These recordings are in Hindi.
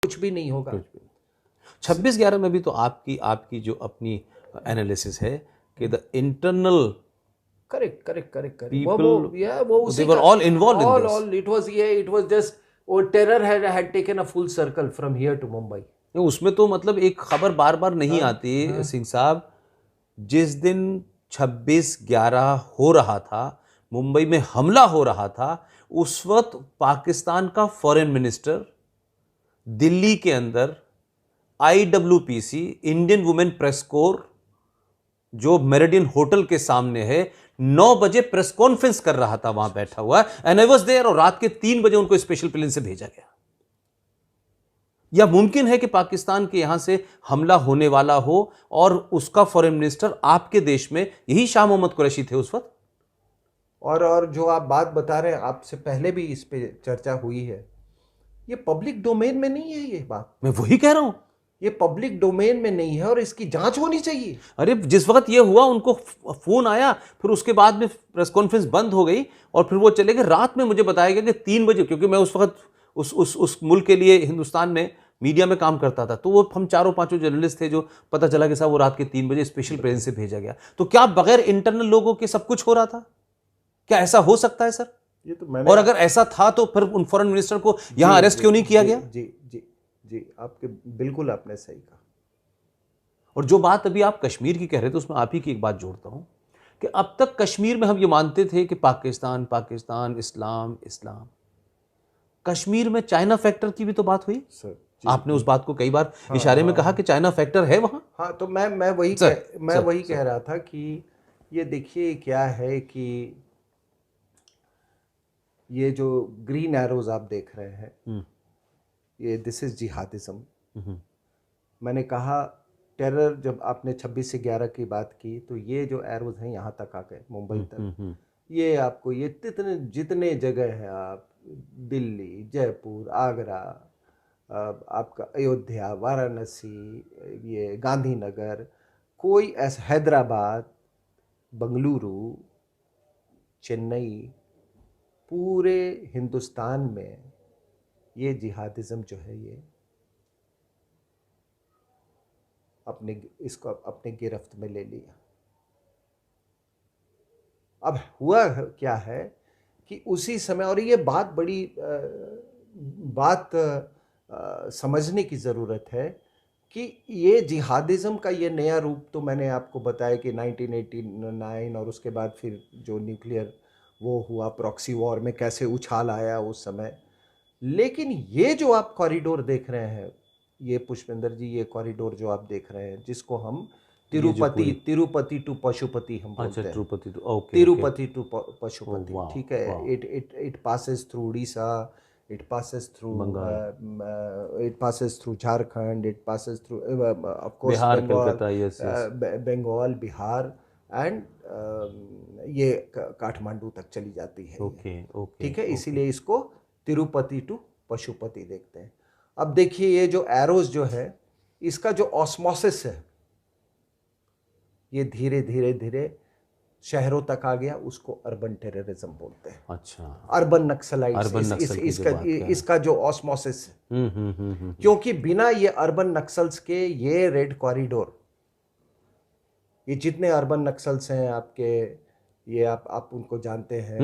कुछ भी नहीं होगा। 26/11 में भी तो आपकी जो अपनी एनालिसिस है कि द इंटरनल करेक्ट people, वो they उसी were का all involved in this. All it was just वो terror had taken a full circle from here to Mumbai. उसमें तो मतलब एक खबर बार बार नहीं हाँ, आती सिंह साहब, जिस दिन 26/11 हो रहा था, मुंबई में हमला हो रहा था, उस वक्त पाकिस्तान का फॉरेन मिनिस्टर दिल्ली के अंदर IWPC, Indian women press core, जो मेरिडियन होटल के सामने है, 9 बजे प्रेस कॉन्फ्रेंस कर रहा था, वहां बैठा हुआ, एंड आई वाज देयर, और रात के 3 बजे उनको स्पेशल प्लेन से भेजा गया। या मुमकिन है कि पाकिस्तान के यहां से हमला होने वाला हो और उसका फॉरेन मिनिस्टर आपके देश में, यही शाह मोहम्मद कुरैशी थे उस वक्त? और जो आप बात बता रहे हैं, आपसे पहले भी इस पे चर्चा हुई है, ये पब्लिक डोमेन में नहीं है ये बात। मैं वही कह रहा हूं, ये पब्लिक डोमेन में नहीं है और इसकी जांच होनी चाहिए। अरे जिस वक्त ये हुआ उनको फोन आया, फिर उसके बाद में प्रेस कॉन्फ्रेंस बंद हो गई और फिर वो चले गए। रात में मुझे बताया गया कि 3 बजे, क्योंकि मैं उस वक्त उस मुल्क के लिए हिंदुस्तान में मीडिया में काम करता था, तो वो हम 4-5 जर्नलिस्ट थे, जो पता चला कि साहब वो रात के 3 बजे स्पेशल प्लेन से भेजा गया। तो क्या बगैर इंटरनल लोगों के सब कुछ हो रहा था? क्या ऐसा हो सकता है सर? ये तो मैंने, और अगर ऐसा था तो फिर उन फॉरेन मिनिस्टर को यहां अरेस्ट क्यों नहीं किया गया? जी जी जी, आपके बिल्कुल आपने सही कहा। और जो बात अभी आप कश्मीर की कह रहे थे, उसमें आप ही की एक बात जोड़ता हूं कि अब तक कश्मीर में हम ये मानते थे कि पाकिस्तान पाकिस्तान, इस्लाम इस्लाम। कश्मीर में चाइना फैक्टर की भी तो बात हुई सर आपने उस बात को कई बार इशारे में कहा कि चाइना फैक्टर है वहां। हाँ, तो मैं वही कह रहा था कि ये देखिए क्या है कि ये जो ग्रीन एरोज आप देख रहे हैं, ये दिस इज जिहादिज्म। मैंने कहा टेरर, जब आपने 26/11 की बात की, तो ये जो एरोज हैं यहाँ तक आ गए, मुंबई तक। ये आपको ये जितने जगह है, आप दिल्ली, जयपुर, आगरा, आपका अयोध्या, वाराणसी, ये गांधीनगर, कोई ऐसा, हैदराबाद, बंगलुरु, चेन्नई, पूरे हिंदुस्तान में ये जिहादिज्म जो है, ये इसको अपने गिरफ्त में ले लिया। अब हुआ क्या है कि उसी समय, और ये बात बड़ी बात समझने की ज़रूरत है कि ये जिहादिज्म का ये नया रूप, तो मैंने आपको बताया कि 1989 और उसके बाद फिर जो न्यूक्लियर वो हुआ, प्रॉक्सी वॉर में कैसे उछाल आया उस समय। लेकिन ये जो आप कॉरिडोर देख रहे हैं, ये पुष्पेंद्र जी, ये कॉरिडोर जो आप देख रहे हैं, जिसको हम तिरुपति टू पशुपति हम बोलते हैं। तिरुपति टू पशुपति, ठीक है। It passes through Orissa, it passes through Jharkhand, it passes through of course Bengal, Bihar, and ये काठमांडू तक चली जाती है। ठीक है, इसीलिए इसको तिरुपति टू पशुपति देखते हैं। अब देखिए, ये जो एरोज जो है, इसका जो ऑस्मोसिस है, ये धीरे धीरे धीरे शहरों तक आ गया, उसको अर्बन टेररिज्म बोलते हैं। अच्छा, अर्बन नक्सलाइट्स, इसका जो ऑस्मोसिस है। क्योंकि बिना ये अर्बन नक्सल्स के, ये रेड कॉरिडोर, ये जितने अर्बन नक्सल्स हैं आपके, ये आप उनको जानते हैं,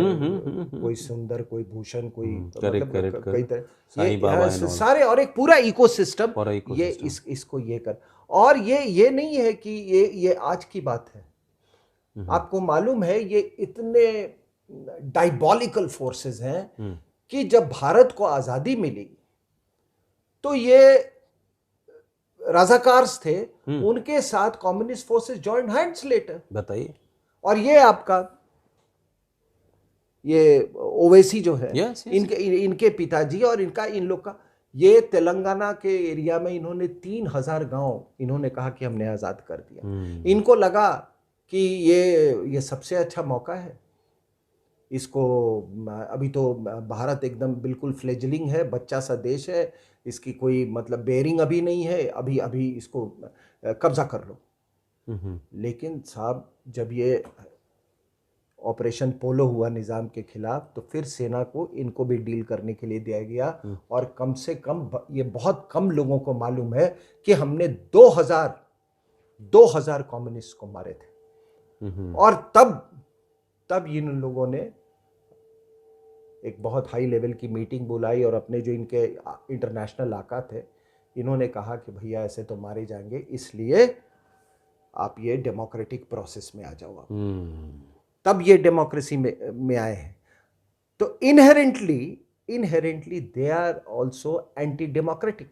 कोई सुंदर, कोई भूषण, कोई मतलब कई तरह, ये सारे, और एक पूरा इकोसिस्टम, ये इसको ये कर। और ये नहीं है कि ये आज की बात है। आपको मालूम है, ये इतने डायबॉलिकल फोर्सेस हैं कि जब भारत को आजादी मिली, तो ये रजाकार्स थे, उनके साथ communist forces joined hands later. बताइए। और ये आपका ये ओवैसी जो है, इनके पिताजी और इन लोग का, ये तेलंगाना के एरिया में इन्होंने 3000 गांव इन्होंने कहा कि हमने आज़ाद कर दिया। इनको लगा कि ये सबसे अच्छा मौका है। इसको अभी तो भारत एकदम बिल्कुल फ्लेजलिंग है, बच्चा सा देश है, इसकी कोई मतलब बेयरिंग अभी नहीं है, अभी इसको कब्जा कर लो। लेकिन साहब, जब ये ऑपरेशन पोलो हुआ निज़ाम के खिलाफ, तो फिर सेना को इनको भी डील करने के लिए दिया गया। और कम से कम ये बहुत कम लोगों को मालूम है कि हमने 2000 कम्युनिस्ट को मारे थे। और तब इन लोगों ने एक बहुत हाई लेवल की मीटिंग बुलाई और अपने जो इनके इंटरनेशनल आका थे, इन्होंने कहा कि भैया ऐसे तो मारे जाएंगे, इसलिए आप ये डेमोक्रेटिक प्रोसेस में आ जाओ। तब ये डेमोक्रेसी में आए हैं। तो inherently they are also anti democratic.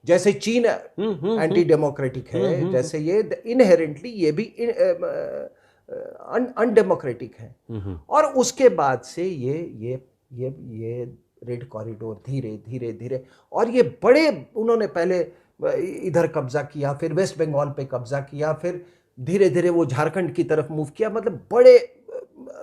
जैसे चीन एंटी डेमोक्रेटिक है, जैसे ये इनहेरेंटली ये भी अनडेमोक्रेटिक है। और उसके बाद से ये रेड कॉरिडोर धीरे धीरे धीरे, और ये बड़े, उन्होंने पहले इधर कब्जा किया, फिर वेस्ट बंगाल पे कब्जा किया, फिर धीरे धीरे वो झारखंड की तरफ मूव किया। मतलब बड़े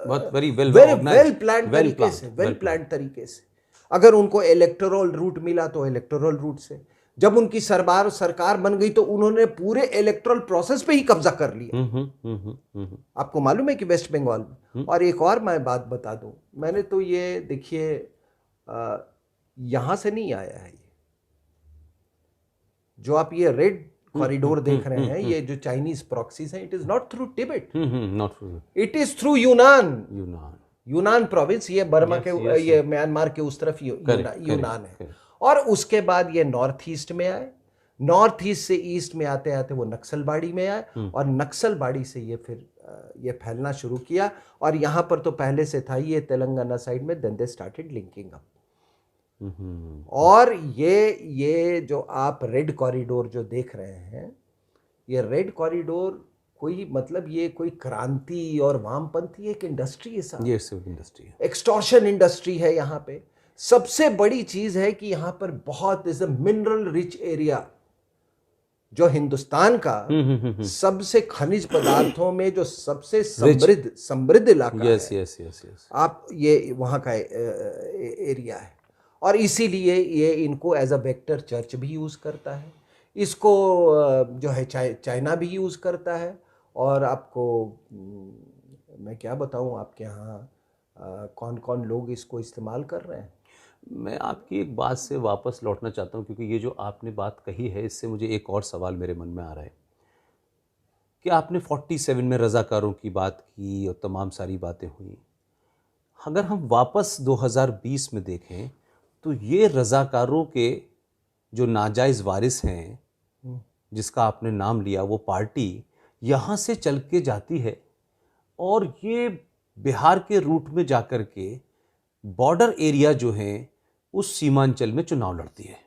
वेल प्लान तरीके से। अगर उनको इलेक्टोरल रूट मिला तो इलेक्टोरल रूट से, जब उनकी सरकार बन गई तो उन्होंने पूरे इलेक्टोरल प्रोसेस पे ही कब्जा कर लिया। आपको मालूम है कि वेस्ट बंगाल में। और एक और मैं बात बता दूं, मैंने तो ये देखिए यहां से नहीं आया है, ये जो आप ये रेड कॉरिडोर देख रहे हैं, ये जो चाइनीज प्रॉक्सीज हैं, it is not through Tibet, it is through यूनान प्रोविंस। ये बर्मा के ये म्यांमार के उस तरफ यूनान है। और उसके बाद ये नॉर्थ ईस्ट में आए, नॉर्थ ईस्ट से ईस्ट में आते आते वो नक्सलबाड़ी में आए, और नक्सलबाड़ी से ये फिर ये फैलना शुरू किया। और यहाँ पर तो पहले से था ये तेलंगाना साइड में, then they started linking up. और ये जो आप रेड कॉरिडोर जो देख रहे हैं, ये रेड कॉरिडोर कोई मतलब ये कोई क्रांति और वामपंथी एक इंडस्ट्री है साहब। ये सिर्फ इंडस्ट्री है, एक्सटॉर्शन इंडस्ट्री है यहाँ पे। सबसे बड़ी चीज है कि यहाँ पर बहुत is a mineral rich area, जो हिंदुस्तान का सबसे खनिज पदार्थों में जो सबसे समृद्ध इलाका है। आप ये वहाँ का एरिया है। और इसीलिए ये इनको एज अ वेक्टर चर्च भी यूज करता है, इसको जो है चाइना भी यूज करता है। और आपको मैं क्या बताऊं, आपके यहाँ कौन कौन लोग इसको इस्तेमाल कर रहे हैं। मैं आपकी एक बात से वापस लौटना चाहता हूं, क्योंकि ये जो आपने बात कही है, इससे मुझे एक और सवाल मेरे मन में आ रहा है कि आपने 47 में रज़ाकारों की बात की और तमाम सारी बातें हुई। अगर हम वापस 2020 में देखें तो ये रज़ाकारों के जो नाजायज़ वारिस हैं, जिसका आपने नाम लिया, वो पार्टी यहाँ से चल के जाती है और ये बिहार के रूट में जाकर के बॉर्डर एरिया जो हैं उस सीमांचल में चुनाव लड़ती है।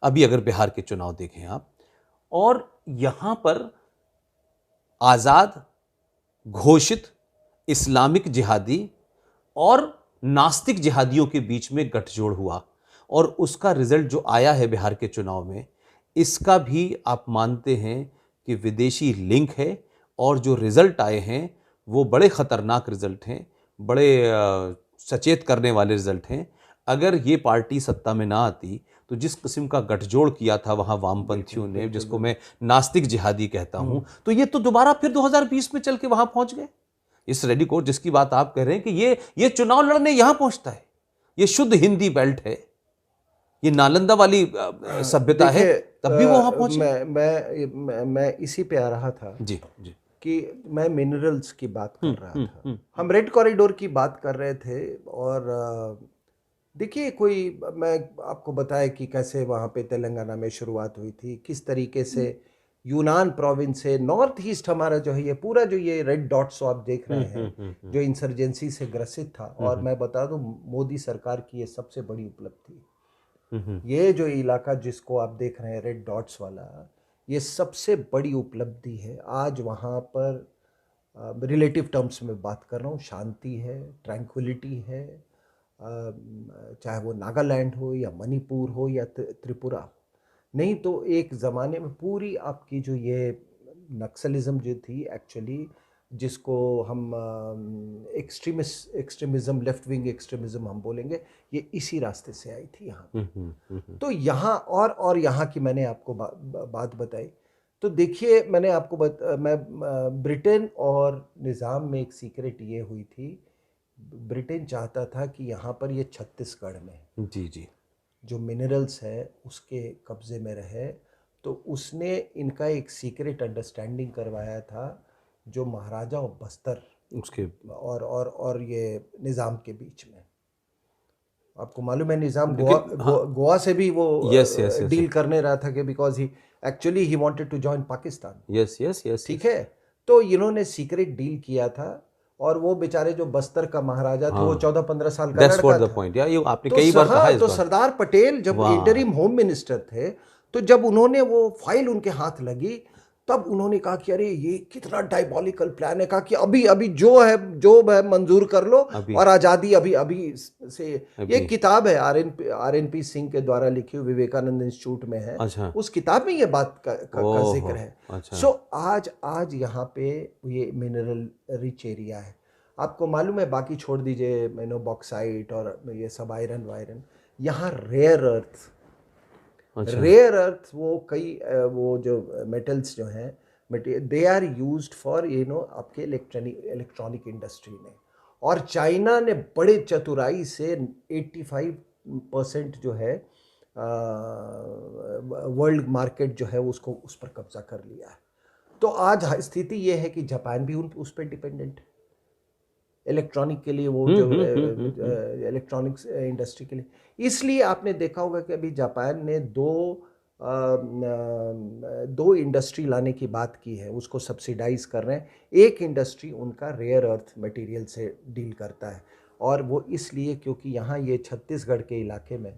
अभी अगर बिहार के चुनाव देखें आप, और यहाँ पर आज़ाद घोषित इस्लामिक जिहादी और नास्तिक जिहादियों के बीच में गठजोड़ हुआ, और उसका रिजल्ट जो आया है बिहार के चुनाव में, इसका भी आप मानते हैं कि विदेशी लिंक है। और जो रिजल्ट आए हैं वो बड़े ख़तरनाक रिजल्ट हैं, बड़े सचेत करने वाले रिजल्ट हैं। अगर ये पार्टी सत्ता में ना आती तो जिस किस्म का गठजोड़ किया था वहाँ वामपंथियों ने, जिसको मैं नास्तिक जिहादी कहता हूँ, तो ये तो दोबारा फिर 2020 में चल के वहाँ पहुँच गए। इस रेडी कोर्ट जिसकी बात आप कह रहे हैं कि ये चुनाव लड़ने यहाँ पहुँचता है, ये शुद्ध हिंदी बेल्ट है, ये नालंदा वाली सभ्यता है, तब भी वो वहाँ पहुँचे। मैं इसी पे आ रहा था जी कि मैं मिनरल्स की बात कर रहा था, हम रेड कॉरिडोर की बात कर रहे थे। और देखिए, कोई मैं आपको बताया कि कैसे वहाँ पे तेलंगाना में शुरुआत हुई थी, किस तरीके से यूनान प्रोविंस से नॉर्थ ईस्ट हमारा जो है, ये पूरा जो ये रेड डॉट्स आप देख रहे हैं, जो इंसर्जेंसी से ग्रसित था। और मैं बता दूं, मोदी सरकार की ये सबसे बड़ी उपलब्धि, ये जो इलाका जिसको आप देख रहे हैं रेड डॉट्स वाला, ये सबसे बड़ी उपलब्धि है। आज वहाँ पर रिलेटिव टर्म्स में बात कर रहा हूँ, शांति है, ट्रैंक्विलिटी है। चाहे वो नागालैंड हो या मणिपुर हो या त्रिपुरा। नहीं तो एक ज़माने में पूरी आपकी जो ये नक्सलिज्म जो थी एक्चुअली, जिसको हम एक्सट्रीमिज्म, लेफ्ट विंग एक्सट्रीमिज्म हम बोलेंगे, ये इसी रास्ते से आई थी यहाँ। तो यहाँ और यहाँ की मैंने आपको बात बताई तो देखिए, मैंने आपको ब्रिटेन और निज़ाम में एक सीक्रेट ये हुई थी, ब्रिटेन चाहता था कि यहाँ पर ये छत्तीसगढ़ में जी जी जो मिनरल्स है उसके कब्ज़े में रहे, तो उसने इनका एक सीक्रेट अंडरस्टैंडिंग करवाया था जो महाराजा और बस्तर उसके और ये निज़ाम के बीच में। आपको मालूम है निज़ाम लेकिन गोवा से भी वो यस यस यस डील करने रहा था कि because he actually he wanted to join Pakistan. Yes yes yes ठीक है, तो इन्होंने सीक्रेट डील किया था, और वो बेचारे जो बस्तर का महाराजा थे वो 14-15 साल का दैट्स लड़का व्हाट द था। पॉइंट, या ये आपने तो कई बार कहा इस तो बार। सरदार पटेल जब वाह। इंटरिम होम मिनिस्टर थे, तो जब उन्होंने वो फाइल उनके हाथ लगी, तब उन्होंने कहा कि अरे ये कितना डायबॉलिकल प्लान है। कहा कि अभी अभी जो है मंजूर कर लो, अभी और आज़ादी अभी अभी से। अभी। ये किताब है आर.एन.पी. सिंह के द्वारा लिखी हुई, विवेकानंद इंस्टीट्यूट में है। अच्छा। उस किताब में ये बात का जिक्र है। अच्छा। सो आज यहाँ पे ये मिनरल रिच एरिया है। आपको मालूम है, बाकी छोड़ दीजिए बॉक्साइट और ये सब आयरन वायरन, यहाँ रेयर अर्थ अच्छा। रेयर अर्थ वो जो मेटल्स जो हैं, दे आर यूज्ड फॉर आपके इलेक्ट्रॉनिक इंडस्ट्री में। और चाइना ने बड़े चतुराई से 85% जो है वर्ल्ड मार्केट जो है उसको उस पर कब्जा कर लिया है। तो आज स्थिति ये है कि जापान भी उस पर डिपेंडेंट है इलेक्ट्रॉनिक के लिए, वो जो इलेक्ट्रॉनिक्स इंडस्ट्री के लिए। इसलिए आपने देखा होगा कि अभी जापान ने दो इंडस्ट्री लाने की बात की है, उसको सब्सिडाइज कर रहे हैं। एक इंडस्ट्री उनका रेयर अर्थ मटेरियल से डील करता है, और वो इसलिए क्योंकि यहाँ ये छत्तीसगढ़ के इलाके में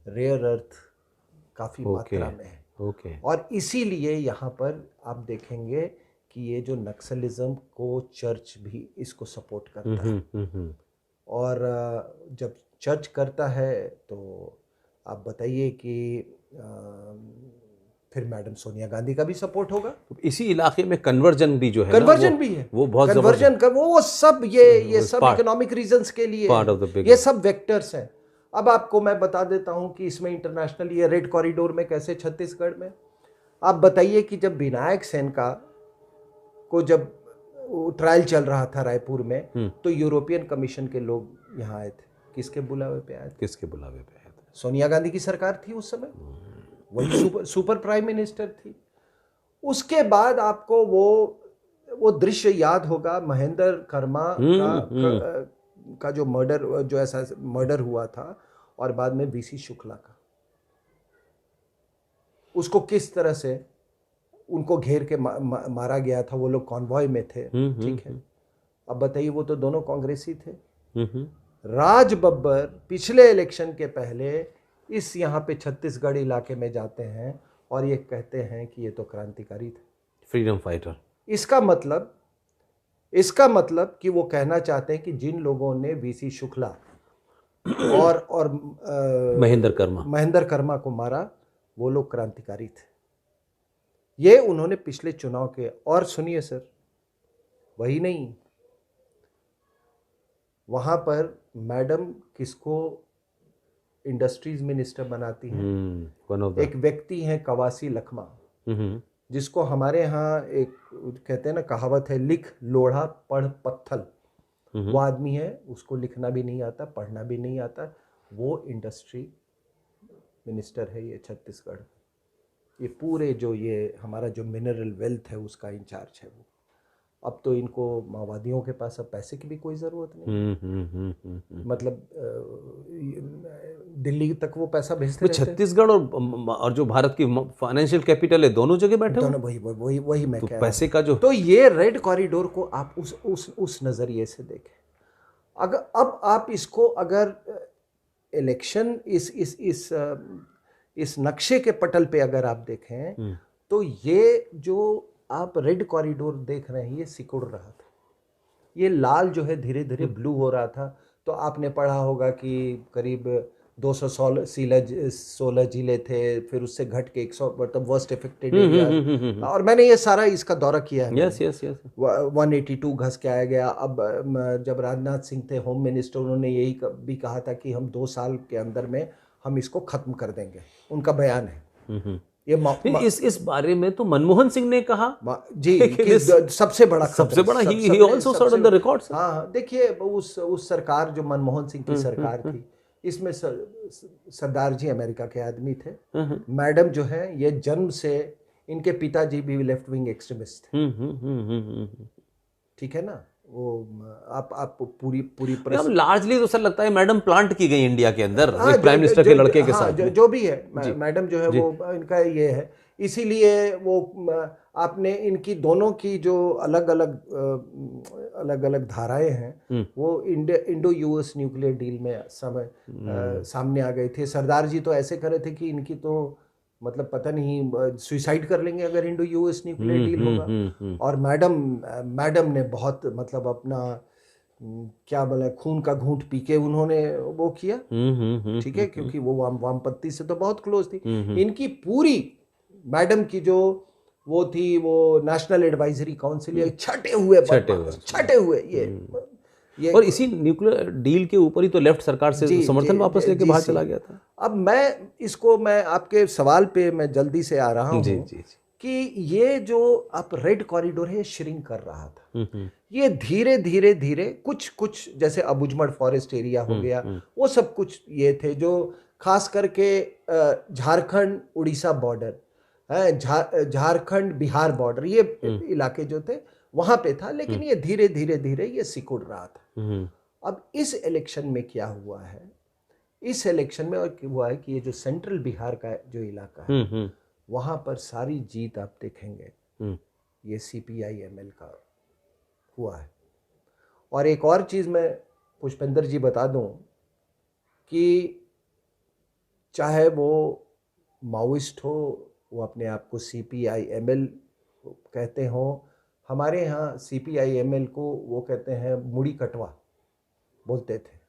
रेयर अर्थ काफ़ी मात्रा में है। ओके। और इसीलिए यहाँ पर आप देखेंगे कि ये जो नक्सलिज्म को चर्च भी इसको सपोर्ट करता है। और जब चर्च करता है तो आप बताइए कि फिर मैडम सोनिया गांधी का भी सपोर्ट होगा। तो इसी इलाके में कन्वर्जन भी जो है कन्वर्जन भी है, वो बहुत कन्वर्जन का वो सब ये सब इकोनॉमिक रीजंस के लिए पार्ट ऑफ द बिग, ये सब वेक्टर्स हैं। अब आपको मैं बता देता हूं कि इसमें इंटरनेशनल ये रेड कॉरिडोर में कैसे छत्तीसगढ़ में, आप बताइए कि जब विनायक सेन का को जब ट्रायल चल रहा था रायपुर में, तो यूरोपियन कमीशन के लोग यहाँ आए थे। किसके बुलावे पे आए थे? किसके बुलावे पे आए थे? सोनिया गांधी की सरकार थी उस समय, वही सुपर प्राइम मिनिस्टर थी। उसके बाद आपको वो दृश्य याद होगा, महेंद्र कर्मा का जो ऐसा मर्डर हुआ था, और बाद में वीसी शुक्ला का, उसको किस तरह से उनको घेर के मारा गया था। वो लोग कॉन्वॉय में थे, ठीक है। अब बताइए, वो तो दोनों कांग्रेसी थे। राज बब्बर पिछले इलेक्शन के पहले इस यहाँ पे छत्तीसगढ़ इलाके में जाते हैं और ये कहते हैं कि ये तो क्रांतिकारी थे, फ्रीडम फाइटर। इसका मतलब कि वो कहना चाहते हैं कि जिन लोगों ने वीसी शुक्ला और महेंद्र कर्मा को मारा, वो लोग क्रांतिकारी थे। ये उन्होंने पिछले चुनाव के, और सुनिए सर, वही नहीं, वहां पर मैडम किसको इंडस्ट्रीज मिनिस्टर बनाती हैं? एक व्यक्ति हैं कवासी लखमा, जिसको हमारे यहाँ एक कहते हैं ना, कहावत है, लिख लोढ़ा पढ़ पत्थल। वो आदमी है, उसको लिखना भी नहीं आता, पढ़ना भी नहीं आता, वो इंडस्ट्री मिनिस्टर है ये छत्तीसगढ़। ये पूरे जो ये हमारा जो मिनरल वेल्थ है उसका इंचार्ज है वो। अब तो इनको माओवादियों के पास अब पैसे की भी कोई ज़रूरत नहीं, मतलब दिल्ली तक वो पैसा भेजते रहते हैं। छत्तीसगढ़ और जो भारत की फाइनेंशियल कैपिटल है, दोनों जगह बैठे दोनों, वही मैं कह रहा हूं। पैसे का जो, तो ये रेड कॉरिडोर को आप उस नज़रिए से देखें। अब आप इसको अगर इलेक्शन इस नक्शे के पटल पे अगर आप देखें, तो ये जो आप रेड कॉरिडोर देख रहे हैं, ये सिकुड़ रहा था, ये लाल जो है धीरे धीरे ब्लू हो रहा था। तो आपने पढ़ा होगा कि करीब 216 जिले थे, फिर उससे घट के 100, मतलब वर्स्ट इफेक्टेड एरिया। और मैंने ये सारा इसका दौरा किया है। यस 182 घस के आया गया। अब जब राजनाथ सिंह थे होम मिनिस्टर, उन्होंने यही भी कहा था कि हम 2 साल के अंदर में हम इसको ख़त्म कर देंगे, उनका बयान है। ये इस बारे में तो मनमोहन सिंह ने कहा जी कि सबसे बड़ा ही also served on the records. हाँ, देखिए उस सरकार जो मनमोहन सिंह की सरकार थी, इसमें सरदार जी अमेरिका के आदमी थे, मैडम जो है ये जन्म से, इनके पिताजी भी लेफ्ट विंग एक्सट्रीमिस्ट थे, ठीक है ना। वो आप पूरी लार्जली तो सर लगता है मैडम प्लांट की गई इंडिया के अंदर, एक प्राइम मिनिस्टर के लड़के के साथ। जो भी है मैडम जो है वो इनका ये है, इसीलिए वो आपने इनकी दोनों की जो अलग अलग धाराएं हैं वो इंडो यूएस न्यूक्लियर डील में सामने आ गए थे। सरदार जी तो ऐसे करे थे कि इनकी तो मतलब पता नहीं सुसाइड कर लेंगे अगर इंडो यूएस न्यूक्लियर डील होगा। और मैडम ने बहुत मतलब अपना क्या बोले खून का घूंट पी के उन्होंने वो किया, ठीक है, क्योंकि वो वामपंथी से तो बहुत क्लोज थी। इनकी पूरी मैडम की जो वो थी, वो नेशनल एडवाइजरी काउंसिल, छटे हुए ये और इसी न्यूक्लियर डील के ऊपर ही तो लेफ्ट सरकार से समर्थन वापस लेके बाहर चला गया था। अब मैं आपके सवाल पे मैं जल्दी से आ रहा हूँ कि ये जो आप रेड कॉरिडोर है श्रिंक कर रहा था, ये धीरे धीरे कुछ जैसे अबुजमड़ फॉरेस्ट एरिया हो गया, वो सब कुछ ये थे जो खास करके झारखंड उड़ीसा बॉर्डर है, झारखंड बिहार बॉर्डर, ये इलाके जो थे वहां पे था, लेकिन ये धीरे धीरे ये सिकुड़ रहा था। अब इस इलेक्शन में क्या हुआ है, इस इलेक्शन में और हुआ है कि ये जो सेंट्रल बिहार का जो इलाका है वहां पर सारी जीत आप देखेंगे ये CPI-ML का हुआ है। और एक और चीज मैं पुष्पेंद्र जी बता दूं कि चाहे वो माओइस्ट हो, वो अपने आप को CPI-ML कहते हो, हमारे यहाँ CPI-ML को वो कहते हैं मुड़ी कटवा बोलते थे।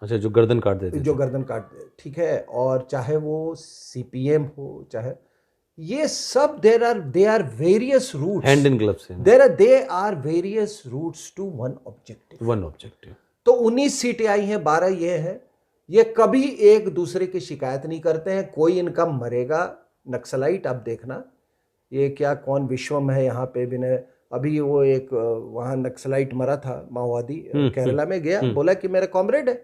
अच्छा, जो गर्दन काट देते, जो गर्दन काट दे, ठीक है। और चाहे वो CPM हो, चाहे ये सब they are various routes, hand in gloves हैं, they are various routes to one objective. तो 19 सीटें आई हैं, 12 ये हैं, ये कभी एक दूसरे की शिकायत नहीं करते हैं, कोई इनका मरेगा नक्सलाइट। आप देखना ये क्या कौन विश्वम है यहाँ पे भी, अभी वो एक वहाँ नक्सलाइट मरा था माओवादी, केरला में गया, बोला कि मेरा कॉमरेड है,